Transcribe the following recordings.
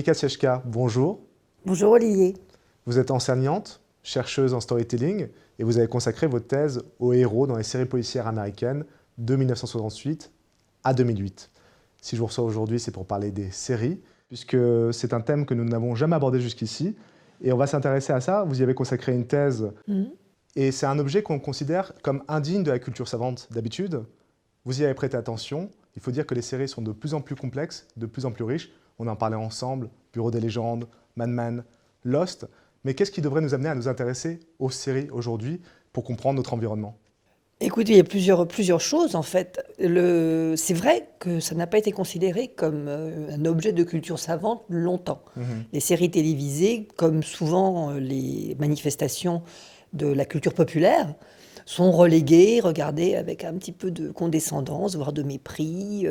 Monika Cieszka, bonjour. Bonjour Olivier. Vous êtes enseignante, chercheuse en storytelling et vous avez consacré votre thèse aux héros dans les séries policières américaines de 1968 à 2008. Si je vous reçois aujourd'hui, c'est pour parler des séries, puisque c'est un thème que nous n'avons jamais abordé jusqu'ici. Et on va s'intéresser à ça. Vous y avez consacré une thèse. Et c'est un objet qu'on considère comme indigne de la culture savante d'habitude. Vous y avez prêté attention. Il faut dire que les séries sont de plus en plus complexes, de plus en plus riches. On en parlait ensemble, Bureau des légendes, Mad Men, Lost. Mais qu'est-ce qui devrait nous amener à nous intéresser aux séries aujourd'hui pour comprendre notre environnement? Écoutez, il y a plusieurs choses en fait. C'est vrai que ça n'a pas été considéré comme un objet de culture savante longtemps. Les séries télévisées, comme souvent les manifestations de la culture populaire, sont reléguées, regardées avec un petit peu de condescendance, voire de mépris.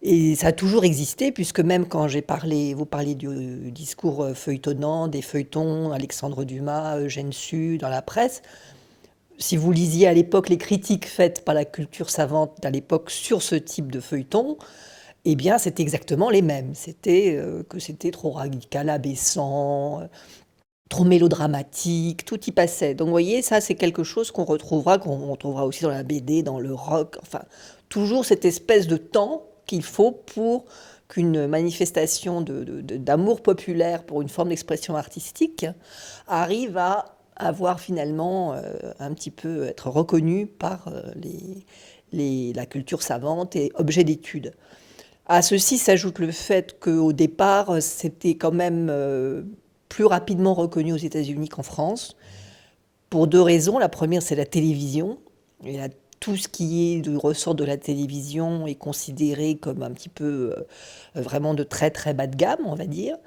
Et ça a toujours existé, puisque même quand vous parlez du discours feuilletonnant, des feuilletons, Alexandre Dumas, Eugène Sue, dans la presse, si vous lisiez à l'époque les critiques faites par la culture savante à l'époque sur ce type de feuilleton, eh bien c'était exactement les mêmes. C'était que c'était trop radical, abaissant, trop mélodramatique, tout y passait. Donc vous voyez, ça c'est quelque chose qu'on retrouvera aussi dans la BD, dans le rock, enfin toujours cette espèce de temps qu'il faut pour qu'une manifestation d'amour populaire pour une forme d'expression artistique arrive à avoir finalement un petit peu être reconnue par la culture savante et objet d'étude. À ceci s'ajoute le fait qu'au départ, c'était quand même plus rapidement reconnu aux États-Unis qu'en France, pour deux raisons. La première, c'est la télévision. Et tout ce qui est du ressort de la télévision est considéré comme un petit peu vraiment de très très bas de gamme, on va dire.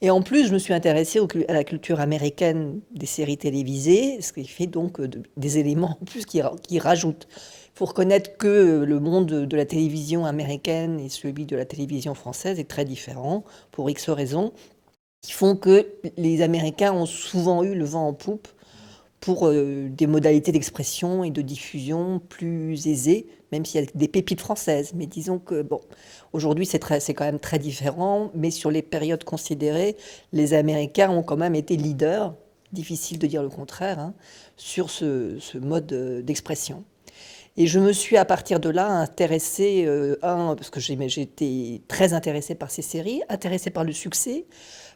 Et en plus, je me suis intéressée à la culture américaine des séries télévisées, ce qui fait donc des éléments en plus qui rajoutent. Il faut reconnaître que le monde de la télévision américaine et celui de la télévision française est très différent, pour X raisons, qui font que les Américains ont souvent eu le vent en poupe pour des modalités d'expression et de diffusion plus aisées, même s'il y a des pépites françaises. Mais disons que, bon, aujourd'hui, c'est quand même très différent, mais sur les périodes considérées, les Américains ont quand même été leaders, difficile de dire le contraire, hein, sur ce mode d'expression. Et je me suis, à partir de là, intéressée, parce que j'étais très intéressée par ces séries, intéressée par le succès,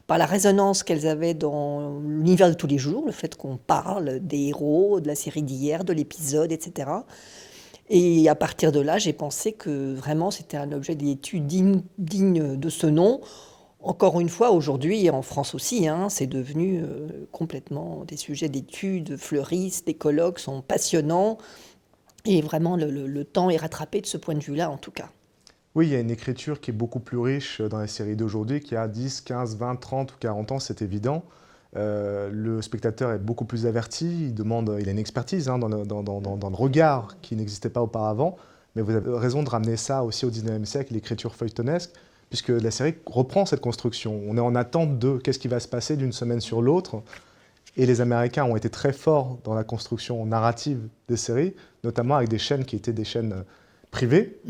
par la résonance qu'elles avaient dans l'univers de tous les jours, le fait qu'on parle des héros, de la série d'hier, de l'épisode, etc. Et à partir de là, j'ai pensé que vraiment c'était un objet d'étude digne de ce nom. Encore une fois, aujourd'hui, en France aussi, hein, c'est devenu complètement des sujets d'études fleurissent, les colloques sont passionnants. Et vraiment, le temps est rattrapé de ce point de vue-là, en tout cas. Oui, il y a une écriture qui est beaucoup plus riche dans les séries d'aujourd'hui, qui a 10, 15, 20, 30 ou 40 ans, c'est évident. Le spectateur est beaucoup plus averti, il a une expertise dans le regard qui n'existait pas auparavant. Mais vous avez raison de ramener ça aussi au 19e siècle, l'écriture feuilletonesque, puisque la série reprend cette construction. On est en attente de qu'est-ce qui va se passer d'une semaine sur l'autre. Et les Américains ont été très forts dans la construction narrative des séries, notamment avec des chaînes qui étaient des chaînes privées,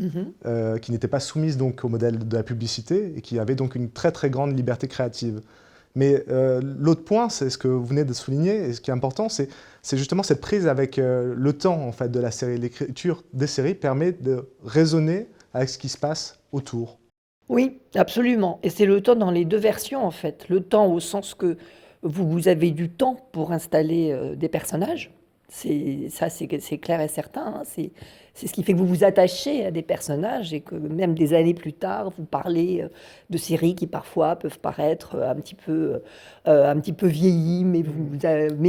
qui n'étaient pas soumises donc au modèle de la publicité et qui avaient donc une très très grande liberté créative. Mais l'autre point, c'est ce que vous venez de souligner, et ce qui est important, c'est justement cette prise avec le temps en fait, de la série. L'écriture des séries permet de raisonner avec ce qui se passe autour. Oui, absolument. Et c'est le temps dans les deux versions, en fait. Le temps au sens que vous avez du temps pour installer des personnages. C'est clair et certain, hein. C'est ce qui fait que vous vous attachez à des personnages et que même des années plus tard, vous parlez de séries qui parfois peuvent paraître un petit peu vieillies, mais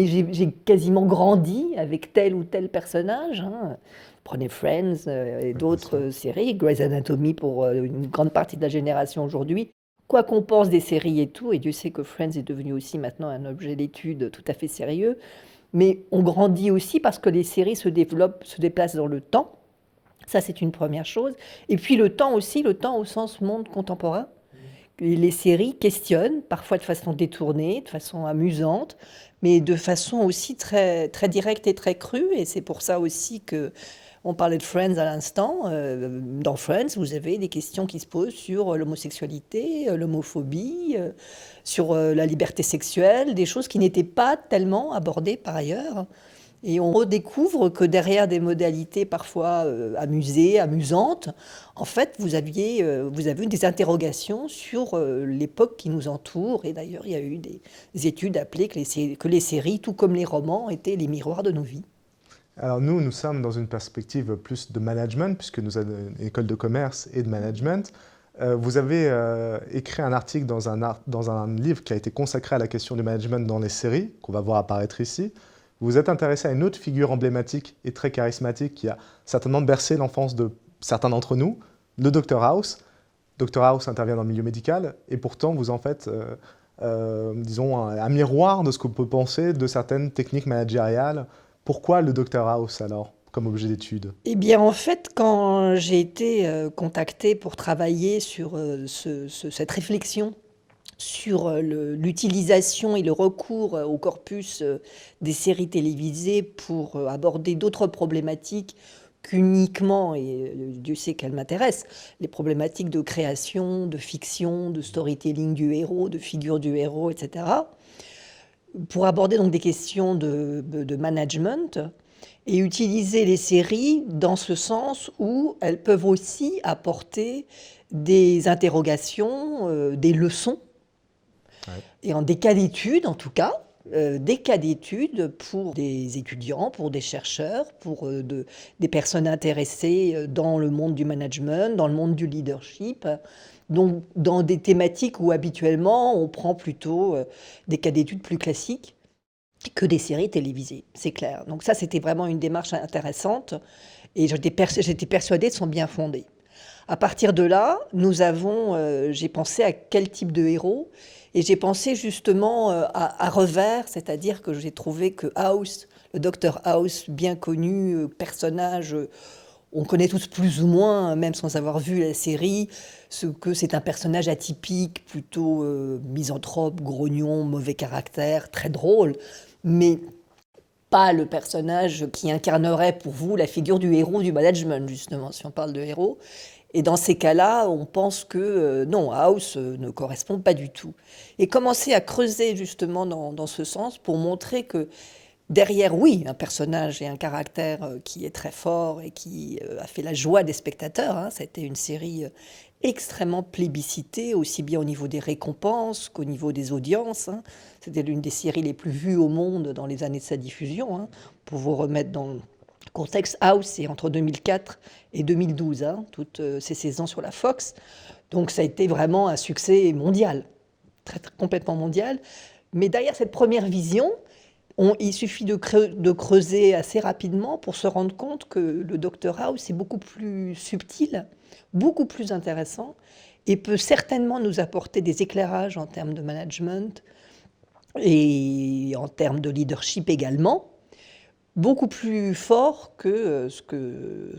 j'ai quasiment grandi avec tel ou tel personnage, hein. Prenez Friends et d'autres séries, Grey's Anatomy pour une grande partie de la génération aujourd'hui. Quoi qu'on pense des séries et tout, et Dieu sait que Friends est devenu aussi maintenant un objet d'étude tout à fait sérieux, mais on grandit aussi parce que les séries se développent, se déplacent dans le temps. Ça, c'est une première chose. Et puis le temps aussi, le temps au sens monde contemporain. Les séries questionnent, parfois de façon détournée, de façon amusante, mais de façon aussi très, très directe et très crue. Et c'est pour ça aussi que On parlait de Friends à l'instant. Dans Friends, vous avez des questions qui se posent sur l'homosexualité, l'homophobie, sur la liberté sexuelle, des choses qui n'étaient pas tellement abordées par ailleurs. Et on redécouvre que derrière des modalités parfois amusantes, en fait, vous avez des interrogations sur l'époque qui nous entoure. Et d'ailleurs, il y a eu des études appelées que les séries, tout comme les romans, étaient les miroirs de nos vies. Alors nous sommes dans une perspective plus de management, puisque nous avons une école de commerce et de management. Vous avez écrit un article dans un livre qui a été consacré à la question du management dans les séries, qu'on va voir apparaître ici. Vous vous êtes intéressé à une autre figure emblématique et très charismatique qui a certainement bercé l'enfance de certains d'entre nous, le Dr House. Dr House intervient dans le milieu médical et pourtant vous en faites, disons, un miroir de ce qu'on peut penser de certaines techniques managériales. Pourquoi le Dr House alors, comme objet d'étude? Eh bien, en fait, quand j'ai été contactée pour travailler sur cette réflexion sur l'utilisation et le recours au corpus des séries télévisées pour aborder d'autres problématiques qu'uniquement, et Dieu sait qu'elles m'intéressent, les problématiques de création, de fiction, de storytelling du héros, de figure du héros, etc. Pour aborder donc des questions de management et utiliser les séries dans ce sens où elles peuvent aussi apporter des interrogations, des leçons. Ouais. Et en des cas d'études, en tout cas, des cas d'études pour des étudiants, pour des chercheurs, pour des personnes intéressées dans le monde du management, dans le monde du leadership, donc dans des thématiques où habituellement on prend plutôt des cas d'études plus classiques que des séries télévisées, c'est clair. Donc ça, c'était vraiment une démarche intéressante et j'étais persuadée de son bien fondé. À partir de là, j'ai pensé à quel type de héros. Et j'ai pensé justement à revers, c'est-à-dire que j'ai trouvé que House, le Dr House, bien connu, personnage, on connaît tous plus ou moins, même sans avoir vu la série, que c'est un personnage atypique, plutôt misanthrope, grognon, mauvais caractère, très drôle, mais pas le personnage qui incarnerait pour vous la figure du héros du management, justement, si on parle de héros. Et dans ces cas-là, on pense que non, House ne correspond pas du tout. Et commencer à creuser justement dans ce sens pour montrer que derrière, oui, un personnage et un caractère qui est très fort et qui a fait la joie des spectateurs. Hein. C'était une série extrêmement plébiscitée, aussi bien au niveau des récompenses qu'au niveau des audiences. Hein. C'était l'une des séries les plus vues au monde dans les années de sa diffusion. Hein. Pour vous remettre dans le contexte, House, c'est entre 2004 et 2012, hein, toutes ces saisons sur la Fox. Donc ça a été vraiment un succès mondial, complètement mondial. Mais derrière cette première vision, il suffit de creuser assez rapidement pour se rendre compte que le Dr House est beaucoup plus subtil, beaucoup plus intéressant et peut certainement nous apporter des éclairages en termes de management et en termes de leadership également, beaucoup plus fort que ce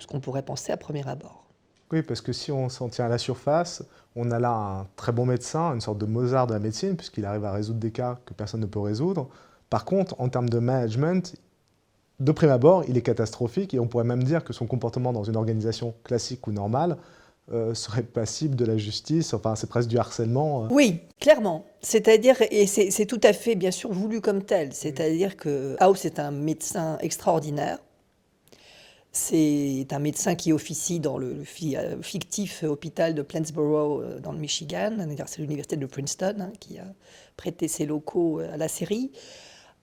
qu'on pourrait penser à premier abord. Oui, parce que si on s'en tient à la surface, on a là un très bon médecin, une sorte de Mozart de la médecine, puisqu'il arrive à résoudre des cas que personne ne peut résoudre. Par contre, en termes de management, de prime abord, il est catastrophique et on pourrait même dire que son comportement dans une organisation classique ou normale serait passible de la justice, enfin c'est presque du harcèlement. Oui, clairement. C'est-à-dire, et c'est tout à fait bien sûr voulu comme tel, c'est-à-dire que House est un médecin extraordinaire. C'est un médecin qui officie dans le fictif hôpital de Plainsboro dans le Michigan. C'est l'université de Princeton hein, qui a prêté ses locaux à la série.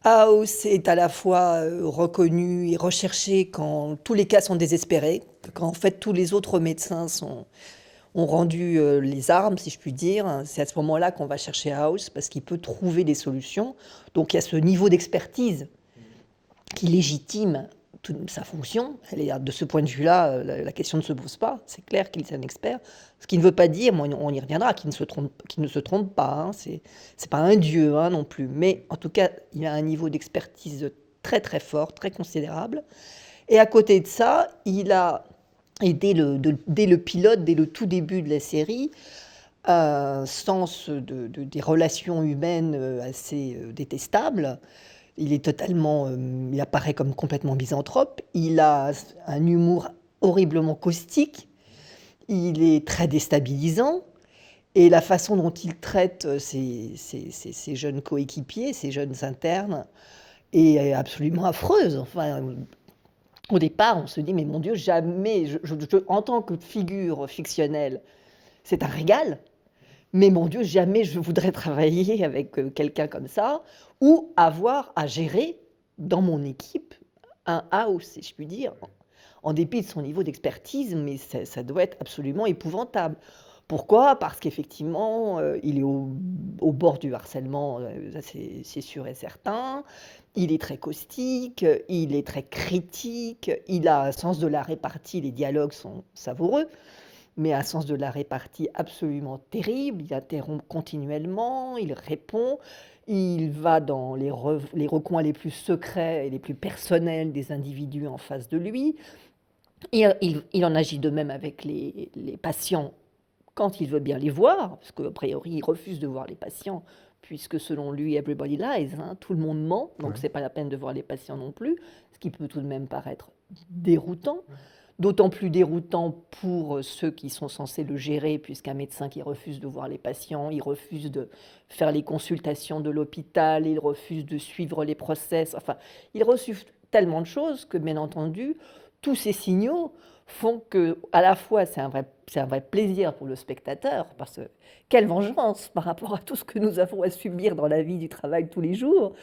House est à la fois reconnu et recherché quand tous les cas sont désespérés, quand en fait tous les autres médecins ont rendu les armes, si je puis dire. C'est à ce moment-là qu'on va chercher House parce qu'il peut trouver des solutions. Donc il y a ce niveau d'expertise qui légitime sa fonction. De ce point de vue-là, la question ne se pose pas. C'est clair qu'il est un expert. Ce qui ne veut pas dire, on y reviendra, qu'il ne se trompe pas. Hein. C'est pas un dieu hein, non plus. Mais en tout cas, il a un niveau d'expertise très très fort, très considérable. Et à côté de ça, il a, et dès le pilote, dès le tout début de la série, un sens des relations humaines assez détestable. Il est totalement, il apparaît comme complètement misanthrope. Il a un humour horriblement caustique. Il est très déstabilisant. Et la façon dont il traite ses jeunes coéquipiers, ses jeunes internes, est absolument affreuse. Enfin, au départ, on se dit, mais mon Dieu, jamais, en tant que figure fictionnelle, c'est un régal. Mais mon Dieu, jamais je voudrais travailler avec quelqu'un comme ça, ou avoir à gérer dans mon équipe un house, si je puis dire, en dépit de son niveau d'expertise, mais ça doit être absolument épouvantable. Pourquoi? Parce qu'effectivement, il est au bord du harcèlement, c'est sûr et certain. Il est très caustique, il est très critique, il a un sens de la répartie, les dialogues sont savoureux, mais un sens de la répartie absolument terrible. Il interrompt continuellement, il répond, il va dans les recoins les plus secrets et les plus personnels des individus en face de lui. Et il en agit de même avec les patients quand il veut bien les voir, parce qu'a priori, il refuse de voir les patients, puisque selon lui, everybody lies, hein, tout le monde ment, donc c'est pas la peine de voir les patients non plus, ce qui peut tout de même paraître déroutant. D'autant plus déroutant pour ceux qui sont censés le gérer, puisqu'un médecin qui refuse de voir les patients, il refuse de faire les consultations de l'hôpital, il refuse de suivre les process, enfin, il refuse tellement de choses que, bien entendu, tous ces signaux font que, à la fois, c'est un vrai plaisir pour le spectateur, parce que quelle vengeance par rapport à tout ce que nous avons à subir dans la vie du travail tous les jours,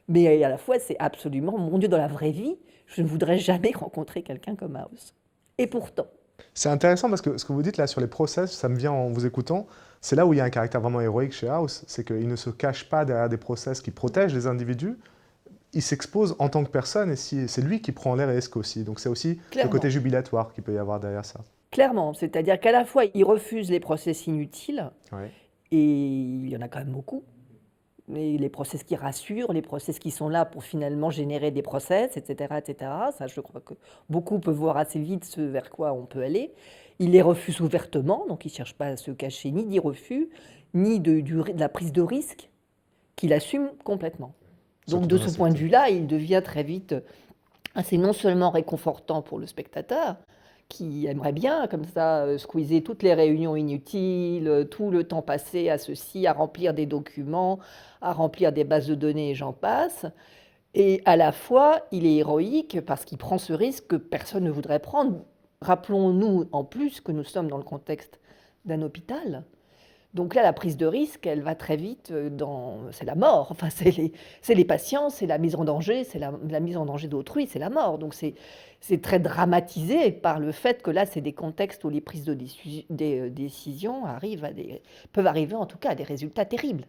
mais à la fois, c'est absolument, mon Dieu, dans la vraie vie, je ne voudrais jamais rencontrer quelqu'un comme House. Et pourtant. C'est intéressant parce que ce que vous dites là sur les process, ça me vient en vous écoutant, c'est là où il y a un caractère vraiment héroïque chez House, c'est qu'il ne se cache pas derrière des process qui protègent les individus, il s'expose en tant que personne et c'est lui qui prend les risques aussi. Donc c'est aussi le côté jubilatoire qu'il peut y avoir derrière ça. Clairement, c'est-à-dire qu'à la fois il refuse les process inutiles, Ouais. et il y en a quand même beaucoup, mais les process qui rassurent, les process qui sont là pour finalement générer des process, etc., etc. Ça, je crois que beaucoup peuvent voir assez vite ce vers quoi on peut aller. Il les refuse ouvertement, donc il ne cherche pas à se cacher ni des refus, ni de la prise de risque, qu'il assume complètement. Donc de ce point de vue-là, il devient très vite assez non seulement réconfortant pour le spectateur, qui aimerait bien, comme ça, squeezer toutes les réunions inutiles, tout le temps passé à ceci, à remplir des documents, à remplir des bases de données, et j'en passe. Et à la fois, il est héroïque parce qu'il prend ce risque que personne ne voudrait prendre. Rappelons-nous en plus que nous sommes dans le contexte d'un hôpital. Donc là, la prise de risque, elle va très vite c'est la mort. Enfin, c'est les patients, c'est la mise en danger, c'est la mise en danger d'autrui, c'est la mort. Donc c'est très dramatisé par le fait que là, c'est des contextes où les prises de décision peuvent arriver en tout cas à des résultats terribles.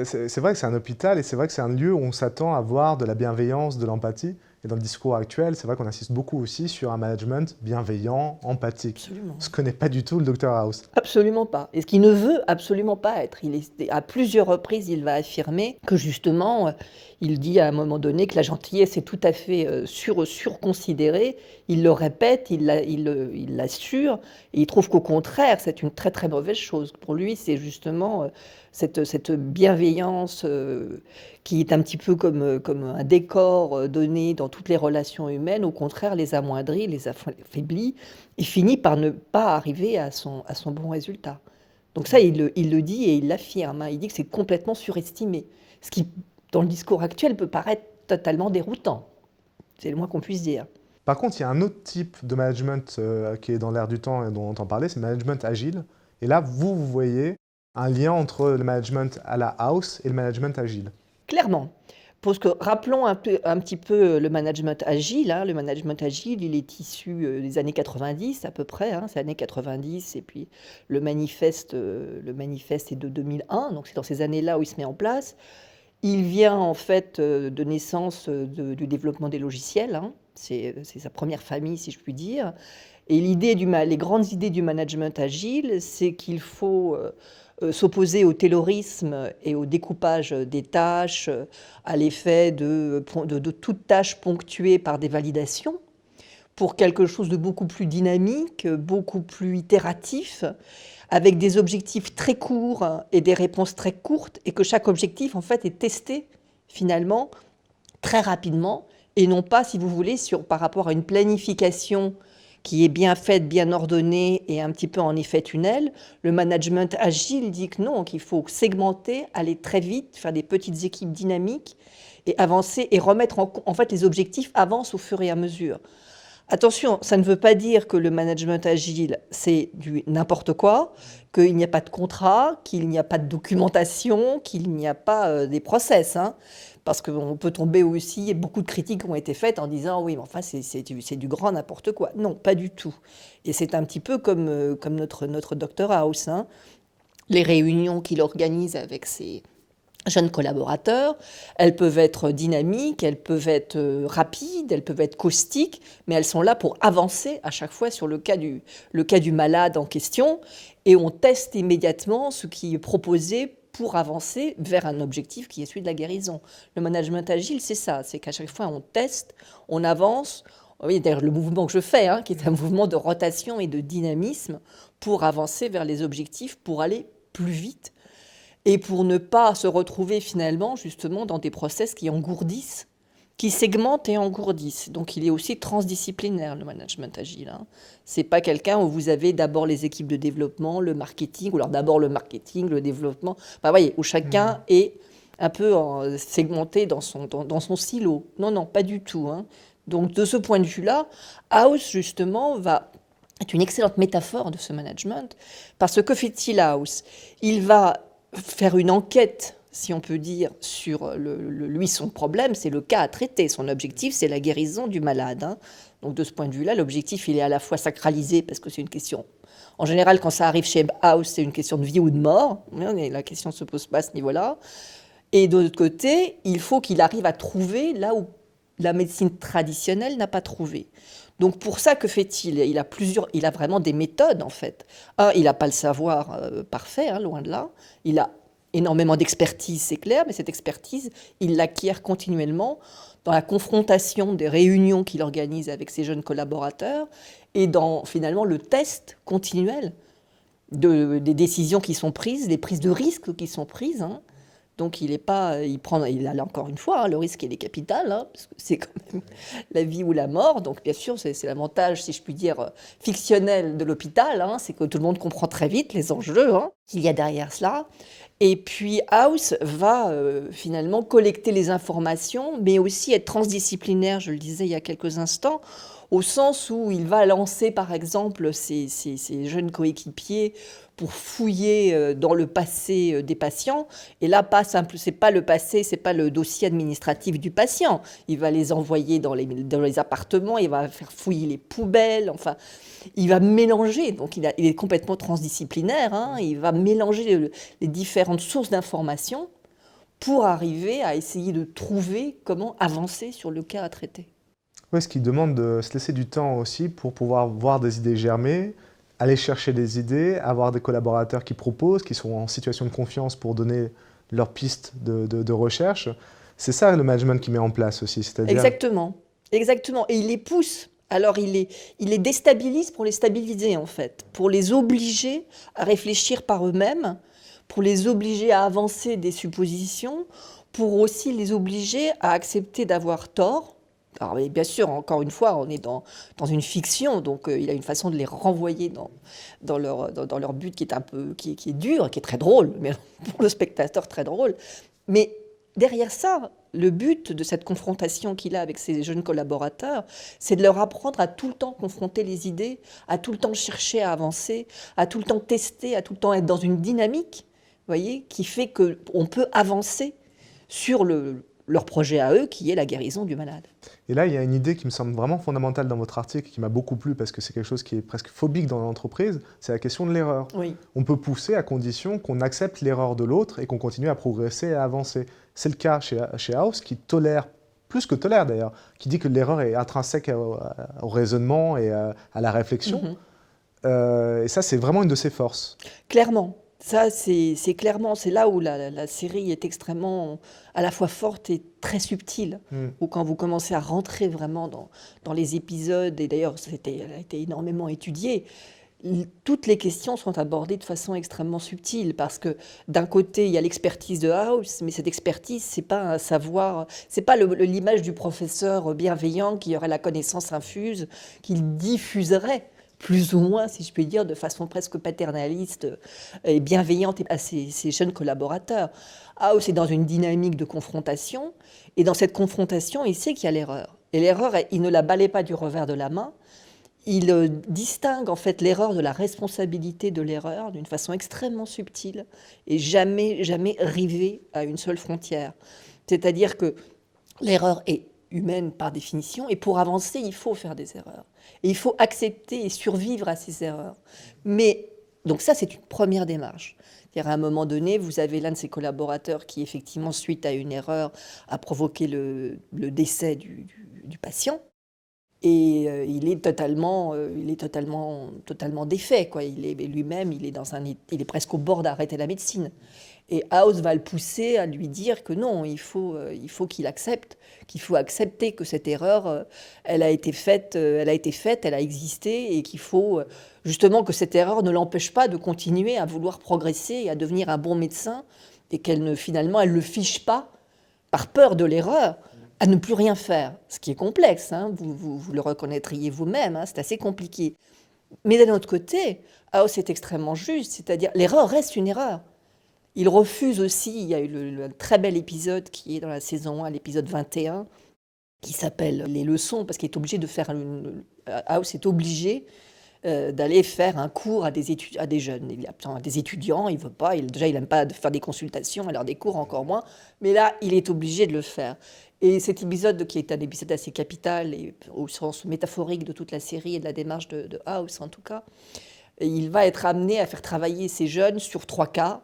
C'est vrai que c'est un hôpital et c'est vrai que c'est un lieu où on s'attend à voir de la bienveillance, de l'empathie. Et dans le discours actuel, c'est vrai qu'on insiste beaucoup aussi sur un management bienveillant, empathique. Absolument. Ce que n'est pas du tout le Dr House. Absolument pas. Et ce qu'il ne veut absolument pas être. À plusieurs reprises, il va affirmer que justement, il dit à un moment donné que la gentillesse est tout à fait surconsidérée. Il le répète, il l'assure, et il trouve qu'au contraire, c'est une très très mauvaise chose. Pour lui, c'est justement cette bienveillance qui est un petit peu comme un décor donné dans toutes les relations humaines, au contraire, les amoindrit, les affaiblit, et finit par ne pas arriver à son bon résultat. Donc ça, il le dit et il l'affirme. Hein. Il dit que c'est complètement surestimé. Ce qui, dans le discours actuel, peut paraître totalement déroutant. C'est le moins qu'on puisse dire. Par contre, il y a un autre type de management qui est dans l'air du temps et dont on entend parler, c'est le management agile. Et là, vous voyez un lien entre le management à la house et le management agile. Clairement. Parce que rappelons un petit peu le management agile. Hein. Le management agile, il est issu des années 90 à peu près. Hein. C'est années 90 et puis le manifeste est de 2001. Donc c'est dans ces années-là où il se met en place. Il vient en fait de naissance du développement des logiciels. Hein. C'est sa première famille, si je puis dire. Et les grandes idées du management agile, c'est qu'il faut s'opposer au taylorisme et au découpage des tâches, à l'effet de toute tâche ponctuée par des validations, pour quelque chose de beaucoup plus dynamique, beaucoup plus itératif, avec des objectifs très courts et des réponses très courtes, et que chaque objectif, en fait, est testé, finalement, très rapidement, et non pas, si vous voulez, par rapport à une planification qui est bien faite, bien ordonnée et un petit peu en effet tunnel. Le management agile dit que non, qu'il faut segmenter, aller très vite, faire des petites équipes dynamiques et avancer et remettre en fait les objectifs avancent au fur et à mesure. Attention, ça ne veut pas dire que le management agile, c'est du n'importe quoi, qu'il n'y a pas de contrat, qu'il n'y a pas de documentation, qu'il n'y a pas des process. Hein. Parce qu'on peut tomber aussi, et beaucoup de critiques ont été faites en disant oui, mais enfin, c'est du grand n'importe quoi. Non, pas du tout. Et c'est un petit peu comme notre Dr House. Hein. Les réunions qu'il organise avec ses jeunes collaborateurs, elles peuvent être dynamiques, elles peuvent être rapides, elles peuvent être caustiques, mais elles sont là pour avancer à chaque fois sur le cas du malade en question, et on teste immédiatement ce qui est proposé pour avancer vers un objectif qui est celui de la guérison. Le management agile, c'est ça, c'est qu'à chaque fois on teste, on avance. Oui, d'ailleurs, le mouvement que je fais, hein, qui est un mouvement de rotation et de dynamisme pour avancer vers les objectifs, pour aller plus vite et pour ne pas se retrouver finalement justement dans des process qui engourdissent, qui segmentent et engourdissent. Donc il est aussi transdisciplinaire, le management agile. Hein. Ce n'est pas quelqu'un où vous avez d'abord les équipes de développement, le marketing, ou alors d'abord le marketing, le développement, enfin, vous voyez, où chacun est un peu segmenté dans son silo. Non, non, pas du tout. Hein. Donc de ce point de vue-là, House justement est une excellente métaphore de ce management, parce que fait-il House ? Il va faire une enquête, si on peut dire, sur lui, son problème, c'est le cas à traiter. Son objectif, c'est la guérison du malade. Hein. Donc de ce point de vue-là, l'objectif, il est à la fois sacralisé, parce que c'est une question... En général, quand ça arrive chez House, c'est une question de vie ou de mort. La question ne se pose pas à ce niveau-là. Et de l'autre côté, il faut qu'il arrive à trouver là où la médecine traditionnelle n'a pas trouvé. Donc pour ça, que fait-il ? Il a vraiment des méthodes en fait. Il n'a pas le savoir parfait, hein, loin de là. Il a énormément d'expertise, c'est clair, mais cette expertise, il l'acquiert continuellement dans la confrontation des réunions qu'il organise avec ses jeunes collaborateurs et dans finalement le test continuel des décisions qui sont prises, des prises de risques qui sont prises. Hein. Donc il a encore une fois, hein, le risque il est capital, hein, parce que c'est quand même la vie ou la mort. Donc bien sûr, c'est l'avantage, si je puis dire, fictionnel de l'hôpital, hein, c'est que tout le monde comprend très vite les enjeux hein, qu'il y a derrière cela. Et puis House va finalement collecter les informations, mais aussi être transdisciplinaire, je le disais il y a quelques instants, au sens où il va lancer par exemple ses jeunes coéquipiers pour fouiller dans le passé des patients. Et là, c'est pas le passé, c'est pas le dossier administratif du patient. Il va les envoyer dans les appartements, il va faire fouiller les poubelles, enfin, il va mélanger. Donc, il est complètement transdisciplinaire. Hein, il va mélanger les différentes sources d'informations pour arriver à essayer de trouver comment avancer sur le cas à traiter. Oui, ce qui demande de se laisser du temps aussi pour pouvoir voir des idées germer, aller chercher des idées, avoir des collaborateurs qui proposent, qui sont en situation de confiance pour donner leurs pistes de recherche. C'est ça le management qui met en place aussi, c'est-à-dire... Exactement. Et il les pousse. Alors il les déstabilise pour les stabiliser en fait, pour les obliger à réfléchir par eux-mêmes, pour les obliger à avancer des suppositions, pour aussi les obliger à accepter d'avoir tort. Alors, bien sûr, encore une fois, on est dans une fiction, donc il a une façon de les renvoyer dans leur but qui est dur, qui est très drôle, mais pour le spectateur très drôle. Mais derrière ça, le but de cette confrontation qu'il a avec ses jeunes collaborateurs, c'est de leur apprendre à tout le temps confronter les idées, à tout le temps chercher à avancer, à tout le temps tester, à tout le temps être dans une dynamique, voyez, qui fait qu'on peut avancer sur leur projet à eux, qui est la guérison du malade. Et là, il y a une idée qui me semble vraiment fondamentale dans votre article, qui m'a beaucoup plu, parce que c'est quelque chose qui est presque phobique dans l'entreprise, c'est la question de l'erreur. Oui. On peut pousser à condition qu'on accepte l'erreur de l'autre et qu'on continue à progresser et à avancer. C'est le cas chez House, qui tolère, plus que tolère d'ailleurs, qui dit que l'erreur est intrinsèque au raisonnement et à la réflexion. Et ça, c'est vraiment une de ses forces. Clairement. Ça, c'est clairement, c'est là où la série est extrêmement, à la fois forte et très subtile. Où quand vous commencez à rentrer vraiment dans les épisodes, et d'ailleurs, elle a été énormément étudiée, toutes les questions sont abordées de façon extrêmement subtile parce que d'un côté, il y a l'expertise de House, mais cette expertise, c'est pas un savoir, c'est pas l'image du professeur bienveillant qui aurait la connaissance infuse, qu'il diffuserait plus ou moins, si je puis dire, de façon presque paternaliste et bienveillante à ses jeunes collaborateurs. House est dans une dynamique de confrontation, et dans cette confrontation, il sait qu'il y a l'erreur. Et l'erreur, il ne la balaie pas du revers de la main. Il distingue en fait l'erreur de la responsabilité de l'erreur d'une façon extrêmement subtile et jamais, jamais rivée à une seule frontière. C'est-à-dire que l'erreur est humaine par définition, et pour avancer, il faut faire des erreurs. Et il faut accepter et survivre à ces erreurs. Mais, donc ça, c'est une première démarche. C'est-à-dire, à un moment donné, vous avez l'un de ses collaborateurs qui, effectivement, suite à une erreur, a provoqué le décès du patient. Et il est totalement défait, quoi. Il est lui-même, il est presque au bord d'arrêter la médecine. Et House va le pousser à lui dire que non, il faut qu'il accepte, qu'il faut accepter que cette erreur, elle a été faite, elle a existé, et qu'il faut justement que cette erreur ne l'empêche pas de continuer à vouloir progresser et à devenir un bon médecin, et finalement, elle ne le fiche pas par peur de l'erreur, à ne plus rien faire, ce qui est complexe, hein, vous le reconnaîtriez vous-même, hein, c'est assez compliqué. Mais d'un autre côté, House est extrêmement juste, c'est-à-dire l'erreur reste une erreur. Il refuse aussi, il y a eu le très bel épisode qui est dans la saison 1, l'épisode 21, qui s'appelle Les leçons, parce qu'il est obligé de faire House est obligé d'aller faire un cours à des jeunes. Il a des étudiants, il veut pas, déjà il n'aime pas faire des consultations, alors des cours encore moins, mais là il est obligé de le faire. Et cet épisode, qui est un épisode assez capital, et au sens métaphorique de toute la série et de la démarche de House en tout cas, il va être amené à faire travailler ces jeunes sur 3 cas.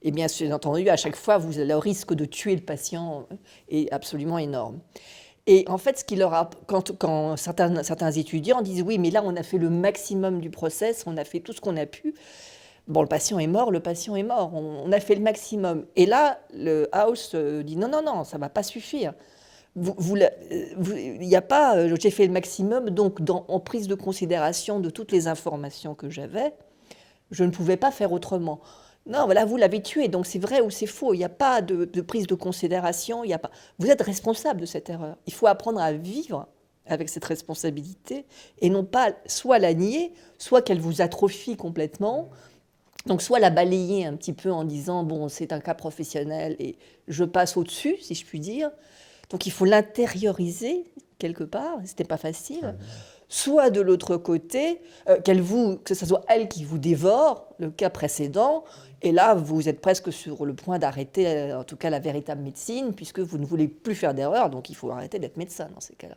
Et bien entendu, à chaque fois, le risque de tuer le patient est absolument énorme. Et en fait, quand certains étudiants disent « oui, mais là, on a fait le maximum du process, on a fait tout ce qu'on a pu », bon, le patient est mort, on a fait le maximum. Et là, le House dit « non, non, non, ça ne va pas suffire. Il n'y a pas, j'ai fait le maximum, donc en prise de considération de toutes les informations que j'avais, je ne pouvais pas faire autrement. » Non, voilà, vous l'avez tué, donc c'est vrai ou c'est faux. Il n'y a pas de prise de considération. Vous êtes responsable de cette erreur. Il faut apprendre à vivre avec cette responsabilité et non pas soit la nier, soit qu'elle vous atrophie complètement. Donc soit la balayer un petit peu en disant « bon, c'est un cas professionnel et je passe au-dessus », si je puis dire. Donc il faut l'intérioriser quelque part, ce n'était pas facile. Soit de l'autre côté, que ce soit elle qui vous dévore, le cas précédent, et là, vous êtes presque sur le point d'arrêter, en tout cas, la véritable médecine, puisque vous ne voulez plus faire d'erreur, donc il faut arrêter d'être médecin dans ces cas-là.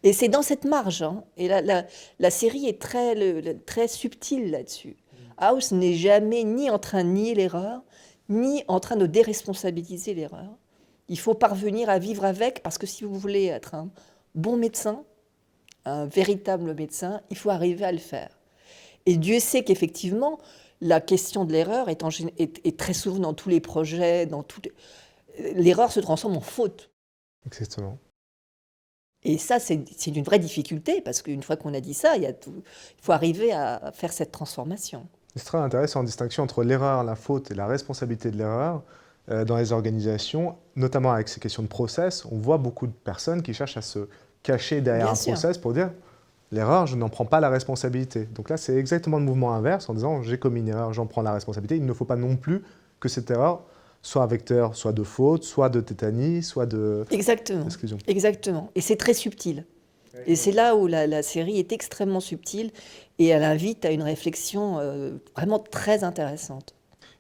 Et c'est dans cette marge, hein, et la série est très subtile là-dessus. House n'est jamais ni en train de nier l'erreur, ni en train de déresponsabiliser l'erreur. Il faut parvenir à vivre avec, parce que si vous voulez être un bon médecin, un véritable médecin, il faut arriver à le faire. Et Dieu sait qu'effectivement, la question de l'erreur est très souvent dans tous les projets, l'erreur se transforme en faute. Exactement. Et ça, c'est une vraie difficulté, parce qu'une fois qu'on a dit ça, il faut arriver à faire cette transformation. C'est très intéressant, en distinction entre l'erreur, la faute et la responsabilité de l'erreur. Dans les organisations, notamment avec ces questions de process, on voit beaucoup de personnes qui cherchent à se cacher derrière un process pour dire l'erreur, je n'en prends pas la responsabilité. Donc là, c'est exactement le mouvement inverse en disant j'ai commis une erreur, j'en prends la responsabilité. Il ne faut pas non plus que cette erreur soit un vecteur soit de faute, soit de tétanie, soit de d'exclusion. Exactement. Et c'est très subtil. Et c'est là où la série est extrêmement subtile et elle invite à une réflexion vraiment très intéressante.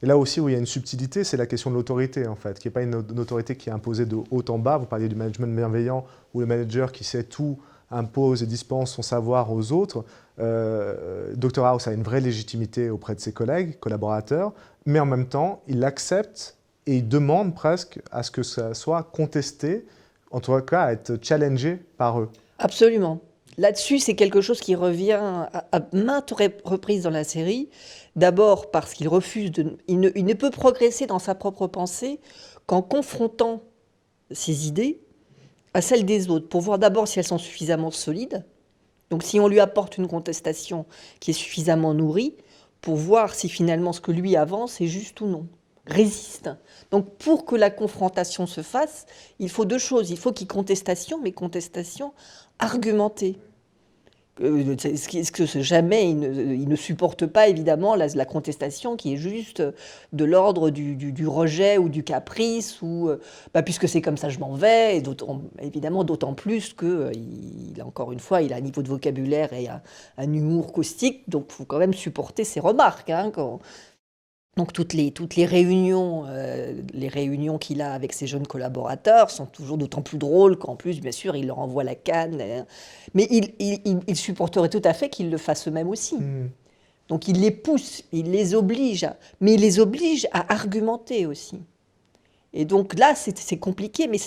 Et là aussi où il y a une subtilité, c'est la question de l'autorité en fait, qui n'est pas une autorité qui est imposée de haut en bas. Vous parliez du management bienveillant où le manager qui sait tout impose et dispense son savoir aux autres. Dr House a une vraie légitimité auprès de ses collègues, collaborateurs, mais en même temps, il accepte et il demande presque à ce que ça soit contesté, en tout cas à être challengé par eux. Absolument. Là-dessus, c'est quelque chose qui revient à maintes reprises dans la série. D'abord parce qu'il refuse il ne peut progresser dans sa propre pensée qu'en confrontant ses idées à celles des autres, pour voir d'abord si elles sont suffisamment solides Donc si on lui apporte une contestation qui est suffisamment nourrie pour voir si finalement ce que lui avance est juste ou non, résiste. Donc pour que la confrontation se fasse, il faut deux choses. Il faut qu'il y ait contestation, mais contestation argumentée. Jamais il ne supporte pas évidemment la contestation qui est juste de l'ordre du rejet ou du caprice, ou puisque c'est comme ça je m'en vais, et évidemment d'autant plus encore une fois, il a un niveau de vocabulaire et un humour caustique, donc il faut quand même supporter ses remarques. Hein, Donc toutes les réunions qu'il a avec ses jeunes collaborateurs sont toujours d'autant plus drôles qu'en plus, bien sûr, il leur envoie la canne. Mais il supporterait tout à fait qu'ils le fassent eux-mêmes aussi. Donc il les pousse, il les oblige, mais il les oblige à argumenter aussi. Et donc là, c'est compliqué, mais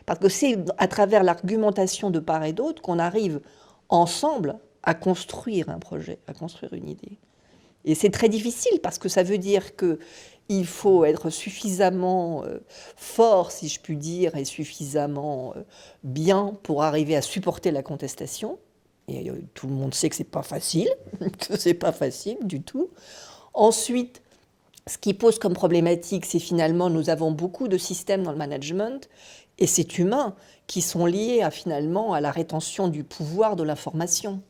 parce que c'est à travers l'argumentation de part et d'autre qu'on arrive ensemble à construire un projet, à construire une idée. Et c'est très difficile parce que ça veut dire qu'il faut être suffisamment fort, si je puis dire, et suffisamment bien pour arriver à supporter la contestation. Et tout le monde sait que c'est pas facile, que c'est pas facile du tout. Ensuite, ce qui pose comme problématique, c'est finalement nous avons beaucoup de systèmes dans le management, et c'est humain, qui sont liés finalement à la rétention du pouvoir de l'information.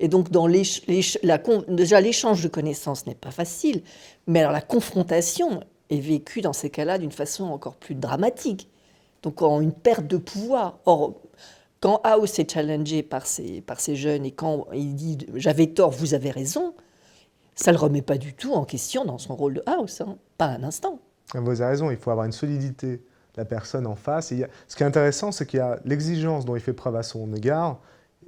Et donc, déjà, l'échange de connaissances n'est pas facile, mais alors la confrontation est vécue dans ces cas-là d'une façon encore plus dramatique, donc en une perte de pouvoir. Or, quand House est challengé par ces jeunes et quand il dit « j'avais tort, vous avez raison », ça ne le remet pas du tout en question dans son rôle de House, hein, pas un instant. Vous avez raison, il faut avoir une solidité de la personne en face. Et ce qui est intéressant, c'est qu'il y a l'exigence dont il fait preuve à son égard,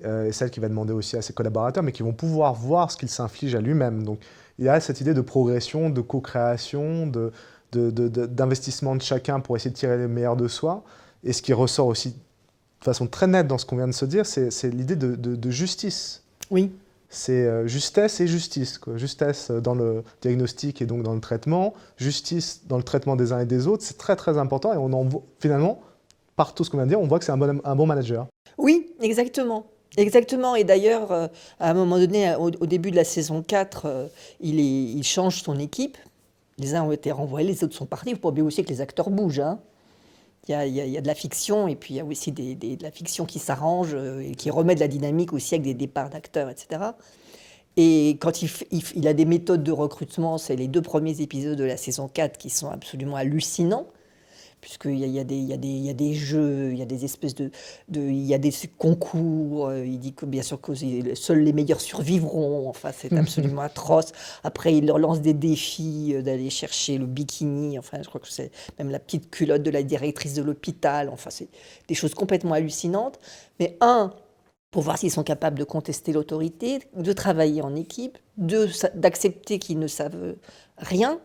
et celle qu'il va demander aussi à ses collaborateurs, mais qui vont pouvoir voir ce qu'il s'inflige à lui-même. Donc il y a cette idée de progression, de co-création, d'investissement de chacun pour essayer de tirer le meilleur de soi. Et ce qui ressort aussi de façon très nette dans ce qu'on vient de se dire, c'est l'idée de justice. Oui. C'est justesse et justice, quoi. Justesse dans le diagnostic et donc dans le traitement, justice dans le traitement des uns et des autres, c'est très très important. Et on en voit, finalement, par tout ce qu'on vient de dire, on voit que c'est un bon manager. Oui, exactement. Exactement, et d'ailleurs, à un moment donné, au début de la saison 4, il change son équipe. Les uns ont été renvoyés, les autres sont partis. Il ne faut pas oublier aussi que les acteurs bougent. Hein. Il y a de la fiction, et puis il y a aussi de la fiction qui s'arrange, et qui remet de la dynamique aussi avec des départs d'acteurs, etc. Et quand il a des méthodes de recrutement, c'est les 2 premiers épisodes de la saison 4 qui sont absolument hallucinants. Puisqu'il y a des jeux, il y a des espèces il y a des concours, il dit que bien sûr que seuls les meilleurs survivront, enfin c'est absolument atroce. Après il leur lance des défis d'aller chercher le bikini, enfin je crois que c'est même la petite culotte de la directrice de l'hôpital, enfin c'est des choses complètement hallucinantes. Mais pour voir s'ils sont capables de contester l'autorité, de travailler en équipe, d'accepter qu'ils ne savent rien,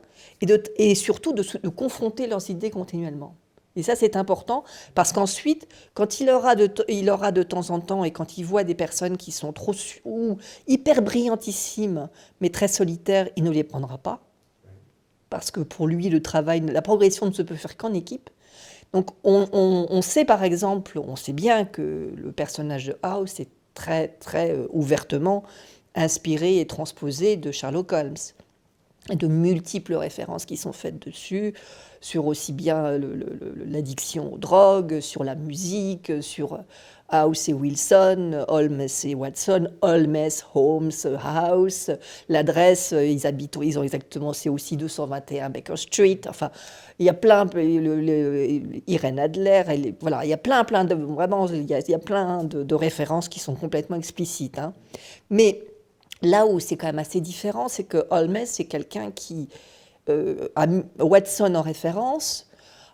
et surtout de confronter leurs idées continuellement. Et ça, c'est important, parce qu'ensuite, quand il aura de temps en temps, et quand il voit des personnes qui sont ou hyper brillantissimes, mais très solitaires, il ne les prendra pas. Parce que pour lui, la progression ne se peut faire qu'en équipe. Donc on sait par exemple, on sait bien que le personnage de House est très très ouvertement inspiré et transposé de Sherlock Holmes. Et de multiples références qui sont faites dessus, sur aussi bien l'addiction aux drogues, sur la musique, sur House et Wilson, Holmes et Watson, Holmes, Holmes, House, l'adresse, ils ont exactement, c'est aussi 221 Baker Street, enfin, il y a plein, Irène Adler, voilà, il y a plein de, vraiment, il y a plein de références qui sont complètement explicites, hein. Mais là où c'est quand même assez différent, c'est que Holmes, c'est quelqu'un qui a Watson en référence,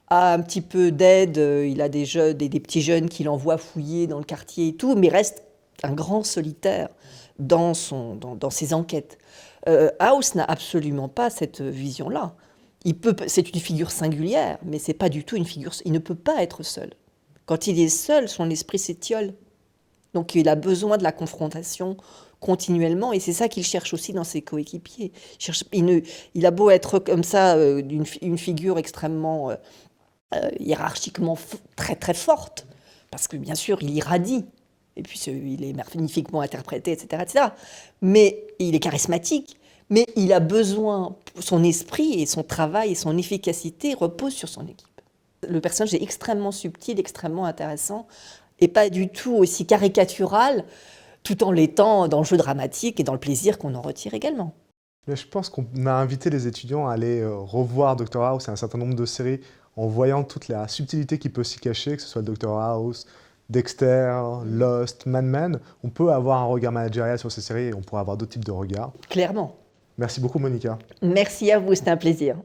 a un petit peu d'aide, il a des petits jeunes qui l'envoient fouiller dans le quartier et tout, mais reste un grand solitaire dans ses enquêtes. House n'a absolument pas cette vision-là. C'est une figure singulière, mais c'est pas du tout une figure. Il ne peut pas être seul. Quand il est seul, son esprit s'étiole. Donc il a besoin de la confrontation continuellement, et c'est ça qu'il cherche aussi dans ses coéquipiers. Il a beau être comme ça, une figure extrêmement hiérarchiquement très très forte, parce que bien sûr il irradie, et puis il est magnifiquement interprété, etc., etc. Mais il est charismatique, mais il a besoin, son esprit et son travail et son efficacité reposent sur son équipe. Le personnage est extrêmement subtil, extrêmement intéressant, et pas du tout aussi caricatural, tout en l'étant dans le jeu dramatique et dans le plaisir qu'on en retire également. Mais je pense qu'on a invité les étudiants à aller revoir Dr House et un certain nombre de séries en voyant toute la subtilité qui peut s'y cacher, que ce soit Dr House, Dexter, Lost, Mad Men. On peut avoir un regard managérial sur ces séries et on pourra avoir d'autres types de regards. Clairement. Merci beaucoup, Monica. Merci à vous, c'était un plaisir.